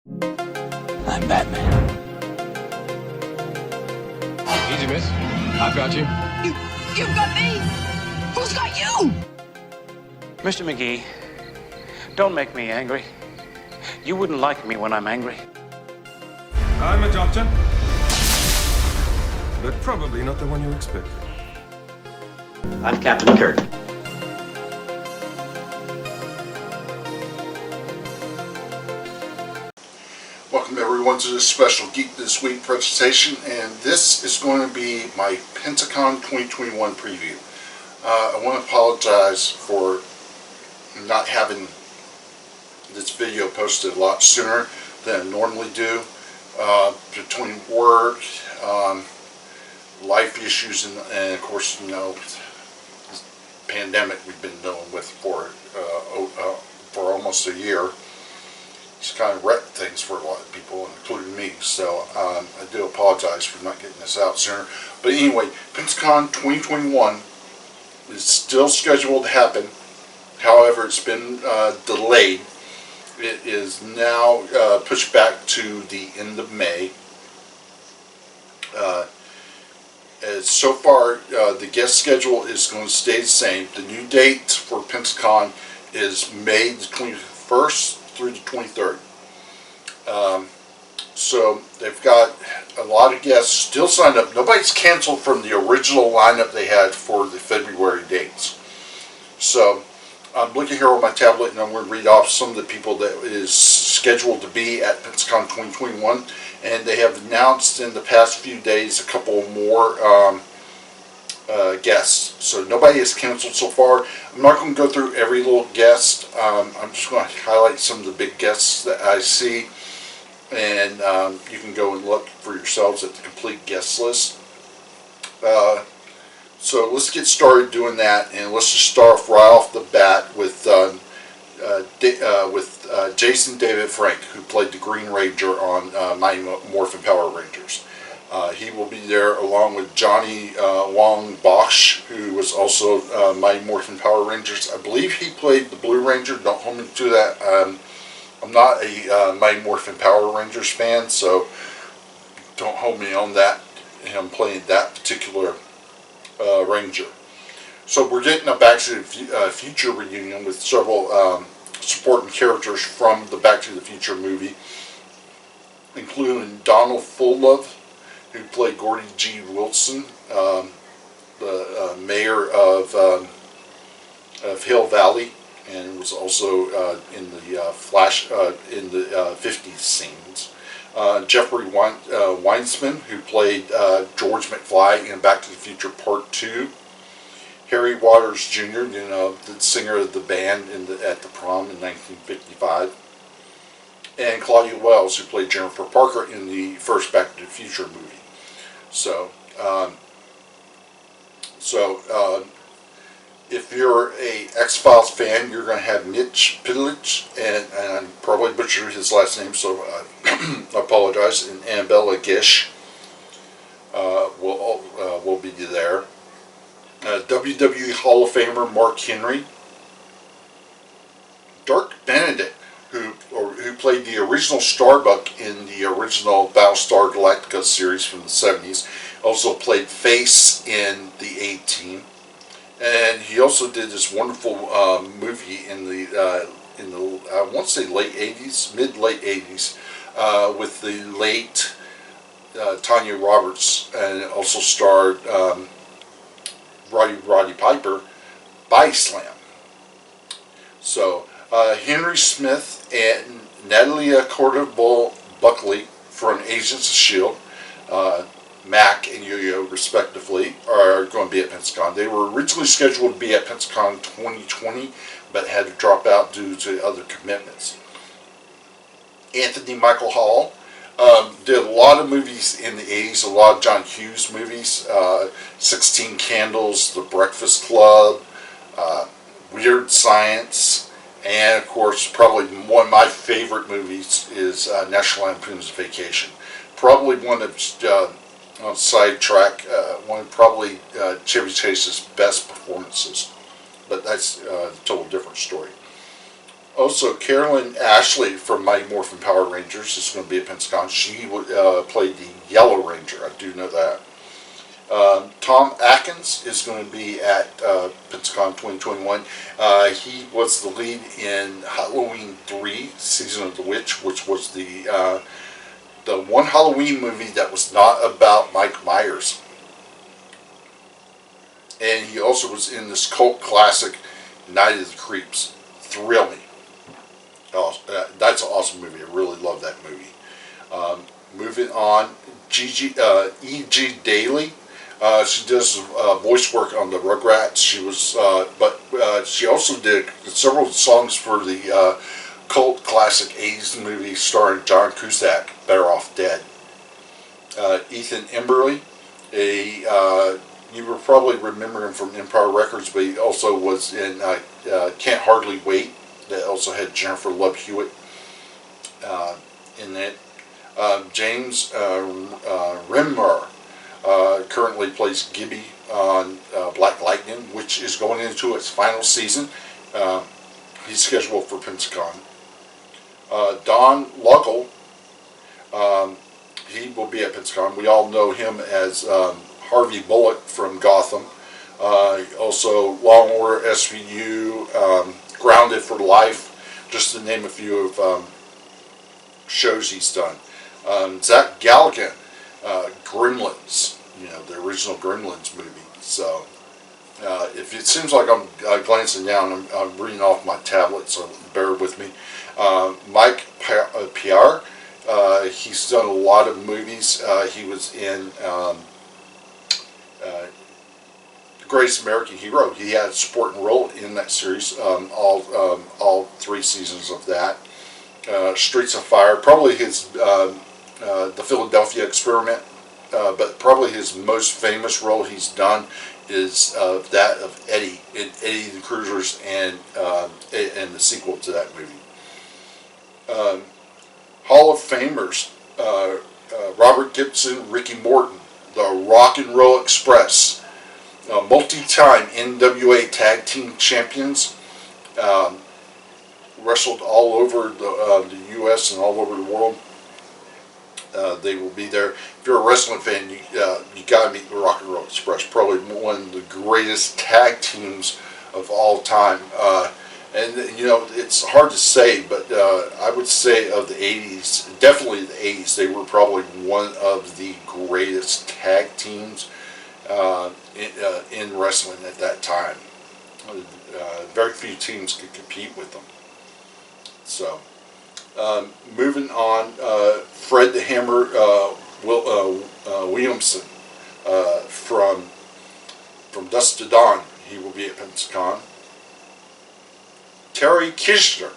I'm Batman. Easy, miss. I've got you. You've got me! Who's got you? Mr. McGee, don't make me angry. You wouldn't like me when I'm angry. I'm a doctor. But probably not the one you expect. I'm Captain Kirk. Welcome everyone to this special Geek This Week presentation, and this is going to be my Pensacon 2021 preview. I want to apologize for not having this video posted a lot sooner than I normally do. Between work, life issues, and of course, you know, this pandemic we've been dealing with for almost a year. It's kind of wrecked things for a lot of people, including me. So I do apologize for not getting this out sooner. But anyway, Pensacon 2021 is still scheduled to happen. However, it's been delayed. It is now pushed back to the end of May. So far, the guest schedule is going to stay the same. The new date for Pensacon is May the 21st through the 23rd. So they've got a lot of guests still signed up. Nobody's canceled from the original lineup they had for the February dates. So I'm looking here on my tablet, and I'm going to read off some of the people that is scheduled to be at Pensacon 2021. And they have announced in the past few days a couple more guests. So nobody has canceled so far. I'm not going to go through every little guest. I'm just going to highlight some of the big guests that I see. And you can go and look for yourselves at the complete guest list. So let's get started doing that, and let's just start off right off the bat with Jason David Frank, who played the Green Ranger on Mighty Morphin Power Rangers. He will be there along with Johnny Wong Bosch, who was also Mighty Morphin Power Rangers. I believe he played the Blue Ranger. Don't hold me to that. I'm not a Mighty Morphin Power Rangers fan, so don't hold me on that, him playing that particular Ranger. So we're getting a Back to the Future reunion with several supporting characters from the Back to the Future movie, including Donald Fullove, who played Gordy G. Wilson, the mayor of Hill Valley, and was also in the in the 50s scenes. Jeffrey Weinsman, who played George McFly in Back to the Future Part 2. Harry Waters Jr., you know, the singer of the band at the prom in 1955. And Claudia Wells, who played Jennifer Parker in the first Back to the Future movie. So, if you're a X-Files fan, you're going to have Mitch Pilich, and I probably butchered his last name, so I apologize, and Annabella Gish will be there. WWE Hall of Famer Mark Henry. Dirk Benedict, who played the original Starbuck in the original Battlestar Galactica series from the 70s, also played Face in the A-Team. And he also did this wonderful movie in the I want to say late 80s, mid-late 80s, with the late Tanya Roberts, and it also starred Roddy Piper, Body Slam. So Henry Smith and Natalia Cordova-Buckley from Agents of S.H.I.E.L.D., Mac and Yo-Yo, respectively, are going to be at Pensacon. They were originally scheduled to be at Pensacon 2020, but had to drop out due to other commitments. Anthony Michael Hall did a lot of movies in the 80s, a lot of John Hughes movies, 16 Candles, The Breakfast Club, Weird Science, and of course, probably one of my favorite movies is National Lampoon's Vacation. Probably one of on sidetrack, one of probably Chevy Chase's best performances, but that's a total different story. Also, Carolyn Ashley from Mighty Morphin Power Rangers is going to be at Pensacon. She played the Yellow Ranger. I do know that. Tom Atkins is going to be at Pensacon 2021. He was the lead in Halloween 3, Season of the Witch, which was the one Halloween movie that was not about Mike Myers. And he also was in this cult classic, Night of the Creeps. Thrill Me. Oh, that's an awesome movie. I really love that movie. Moving on, E.G. Daly. She does voice work on the Rugrats. She was, but she also did several songs for the cult classic 80s movie starring John Cusack, Better Off Dead. Ethan Emberley, you will probably remember him from Empire Records, but he also was in Can't Hardly Wait. That also had Jennifer Love Hewitt in it. James Remmer currently plays Gibby on Black Lightning, which is going into its final season. He's scheduled for Pensacon. Don Luckle, he will be at Pensacon. We all know him as Harvey Bullock from Gotham. Also Law & Order SVU, Grounded for Life, just to name a few of shows he's done. Zach Galligan, Gremlins, the original Gremlins movie. So if it seems like I'm glancing down, I'm reading off my tablet, so bear with me. Mike Pierre, he's done a lot of movies. He was in The Greatest American Hero. He had a supporting role in that series, all 3 seasons of that. Streets of Fire, probably his the Philadelphia Experiment, but probably his most famous role he's done is that of Eddie in Eddie the Cruisers and the sequel to that movie. Hall of Famers, Robert Gibson, Ricky Morton, the Rock and Roll Express, multi-time NWA Tag Team Champions, wrestled all over the U.S. and all over the world. They will be there. If you're a wrestling fan, you got to meet the Rock and Roll Express. Probably one of the greatest tag teams of all time. And it's hard to say, but I would say of the 80s, definitely the 80s, they were probably one of the greatest tag teams in wrestling at that time. Very few teams could compete with them. So, moving on, Fred the Hammer Williamson from Dusk to Dawn. He will be at Pensacon. Terry Kishner.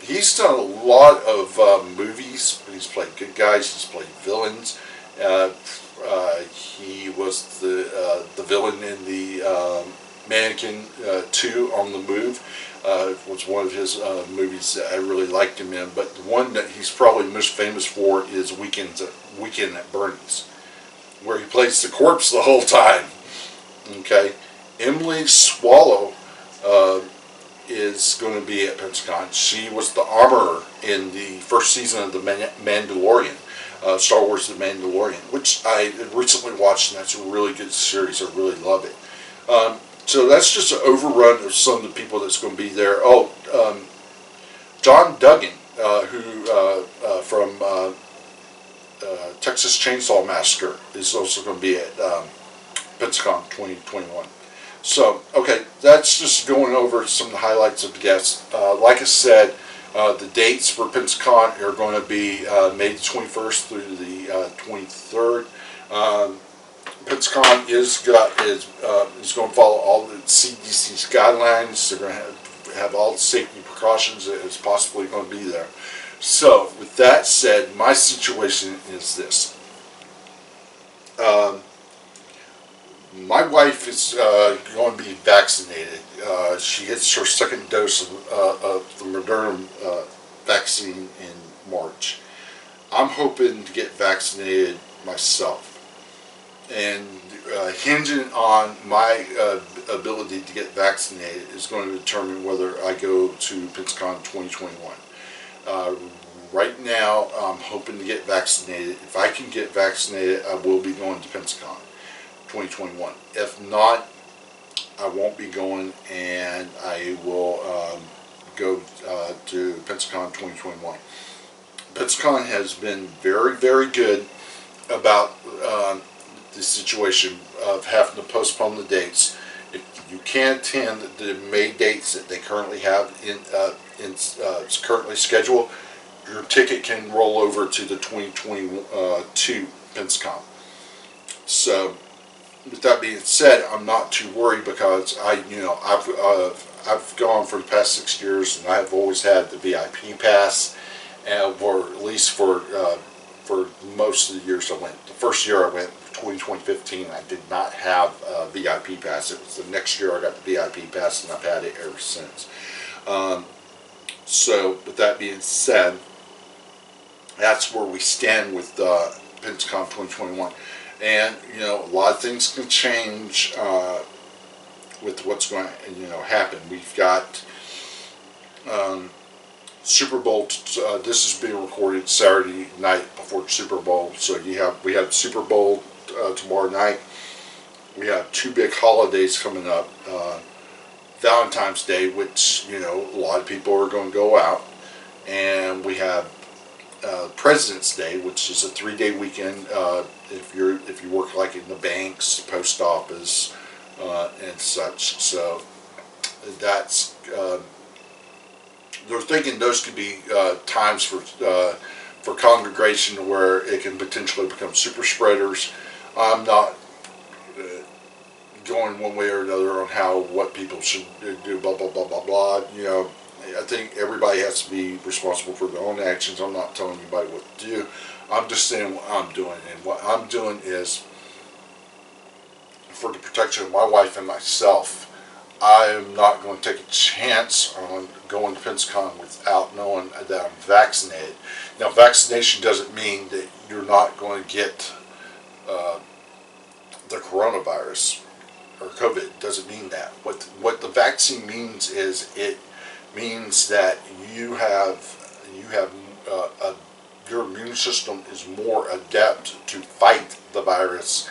He's done a lot of movies. He's played good guys. He's played villains. He was the villain in the Mannequin 2 on the Move. Was one of his movies that I really liked him in. But the one that he's probably most famous for is Weekend at Bernie's, where he plays the corpse the whole time. Okay, Emily Swallow is going to be at Pensacon. She was the armorer in the first season of The Mandalorian, Star Wars The Mandalorian, which I recently watched, and that's a really good series. I really love it. So that's just an overrun of some of the people that's going to be there. Oh, John Duggan, who from Texas Chainsaw Massacre, is also going to be at Pensacon 2021. So, okay, that's just going over some of the highlights of the guests. Like I said, the dates for Pensacon are going to be May the 21st through the 23rd. Pensacon is going to follow all the CDC's guidelines. They're going to have all the safety precautions that is possibly going to be there. So, with that said, my situation is this. My wife is going to be vaccinated. She gets her second dose of the Moderna vaccine in March. I'm hoping to get vaccinated myself. And hinging on my ability to get vaccinated is going to determine whether I go to Pensacon 2021. Right now, I'm hoping to get vaccinated. If I can get vaccinated, I will be going to Pensacon 2021. If not, I won't be going, and I will go to Pensacon 2021. Pensacon has been very, very good about the situation of having to postpone the dates. If you can't attend the May dates that they currently have currently scheduled, your ticket can roll over to the 2022 Pensacon. So, with that being said, I'm not too worried because I've gone for the past 6 years, and I've always had the VIP pass, or at least for most of the years I went. The first year I went, 2015, I did not have a VIP pass. It was the next year I got the VIP pass, and I've had it ever since. So, with that being said, that's where we stand with Pensacon 2021. And, a lot of things can change with what's going to, happen. We've got Super Bowl. This is being recorded Saturday night before the Super Bowl. So we have Super Bowl tomorrow night. We have two big holidays coming up. Valentine's Day, which a lot of people are going to go out, and we have President's Day, which is a 3-day weekend. If you work like in the banks, the post office, and such. So that's they're thinking those could be times for congregation where it can potentially become super spreaders. I'm not going one way or another on what people should do, blah blah blah blah blah. I think everybody has to be responsible for their own actions. I'm not telling anybody what to do. I'm just saying what I'm doing, and what I'm doing is for the protection of my wife and myself. I am not going to take a chance on going to Pensacon without knowing that I'm vaccinated. Now, vaccination doesn't mean that you're not going to get the coronavirus or COVID. It doesn't mean that. What the vaccine means is it means that you have your immune system is more adept to fight the virus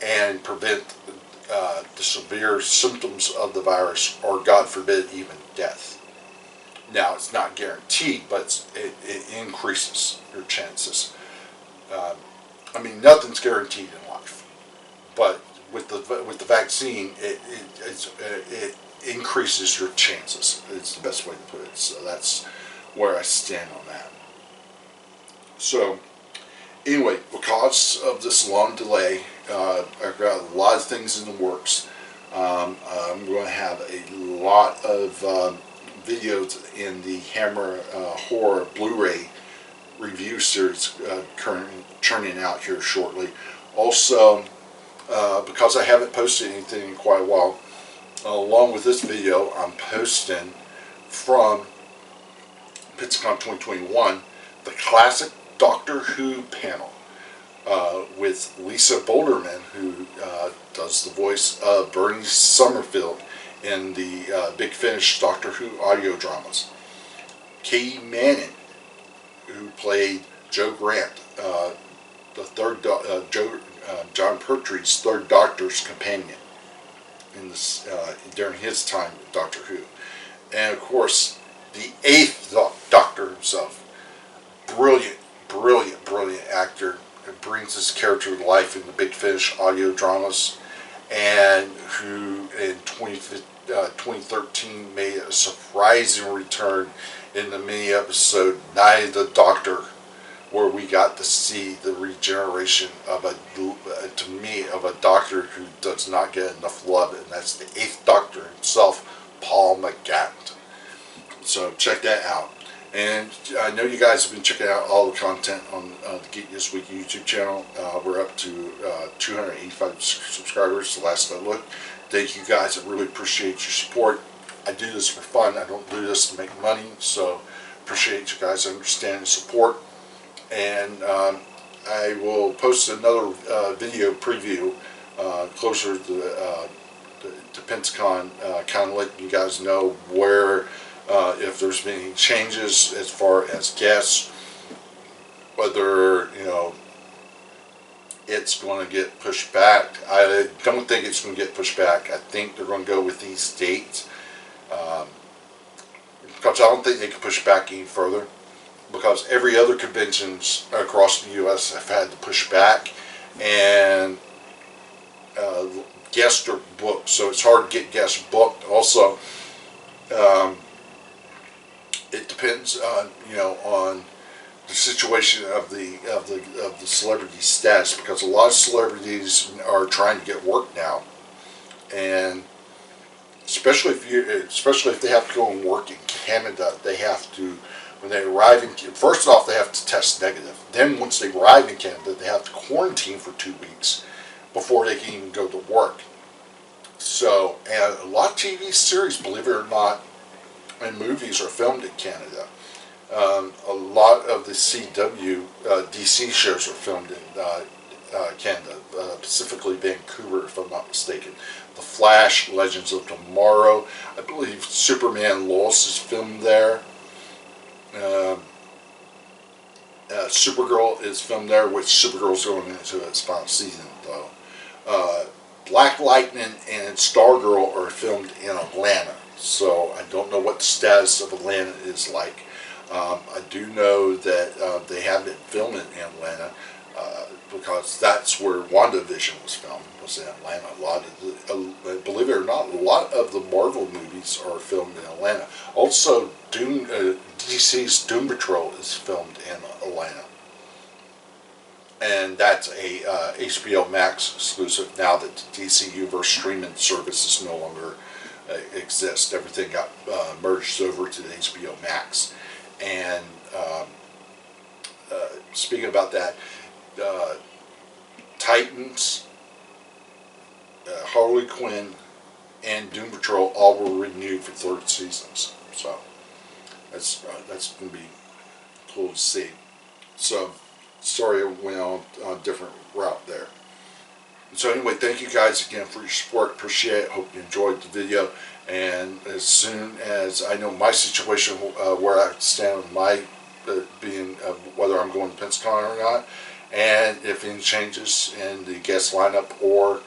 and prevent the severe symptoms of the virus, or God forbid, even death. Now, it's not guaranteed, but it increases your chances. Nothing's guaranteed in life, but with the vaccine, it increases your chances. It's the best way to put it. So that's where I stand on that. So anyway, because of this long delay, I've got a lot of things in the works. I'm going to have a lot of videos in the Hammer Horror Blu-ray review series currently churning out here shortly. Also, because I haven't posted anything in quite a while, along with this video, I'm posting from Pensacon 2021 the classic Doctor Who panel with Lisa Boulderman, who does the voice of Bernie Summerfield in the Big Finish Doctor Who audio dramas. Katie Manning, who played Joe Grant, the third John Pertwee's third Doctor's companion in this during his time with Doctor Who, and of course the eighth Doctor himself, brilliant actor, who brings this character to life in the Big Finish audio dramas, and who in 2013 made a surprising return in the mini episode Night of the Doctor, where we got to see the regeneration of a Doctor who does not get enough love, and that's the eighth Doctor himself, Paul McGann. So check that out. And I know you guys have been checking out all the content on the Geek This Week YouTube channel. We're up to 285 subscribers the last I looked. Thank you guys. I really appreciate your support. I do this for fun. I don't do this to make money. So appreciate you guys' understanding and support. And I will post another video preview closer to Pensacon, kind of letting you guys know where, if there's been any changes as far as guests, whether, you know, it's going to get pushed back. I don't think it's going to get pushed back. I think they're going to go with these dates. Because I don't think they can push back any further. Because every other conventions across the U.S. have had to push back. And guests are booked. So it's hard to get guests booked. Also, it depends on, you know, on the situation of the celebrity status, because a lot of celebrities are trying to get work now, and especially if they have to go and work in Canada, they have to, when they arrive in, first off they have to test negative. Then once they arrive in Canada, they have to quarantine for 2 weeks before they can even go to work. So, and a lot of TV series, believe it or not, and movies are filmed in Canada. A lot of the CW, DC shows are filmed in Canada, specifically Vancouver, if I'm not mistaken. The Flash, Legends of Tomorrow, I believe Superman Lois is filmed there. Supergirl is filmed there, which Supergirl's going into its final season, though. Black Lightning and Stargirl are filmed in Atlanta, so I don't know what the status of Atlanta is like. I do know that they have been filming in Atlanta because that's where WandaVision was filmed, was in Atlanta. A lot of believe it or not, a lot of the Marvel movies are filmed in Atlanta. Also, DC's Doom Patrol is filmed in Atlanta. And that's a HBO Max exclusive now that the DC Universe streaming services no longer exist. Everything got merged over to the HBO Max. And speaking about that, Titans, Harley Quinn, and Doom Patrol all were renewed for third seasons. So that's going to be cool to see. So sorry I went on a different route there. So anyway, thank you guys again for your support. Appreciate it. Hope you enjoyed the video. And as soon as I know my situation, where I stand with my being, whether I'm going to Pensacon or not, and if any changes in the guest lineup or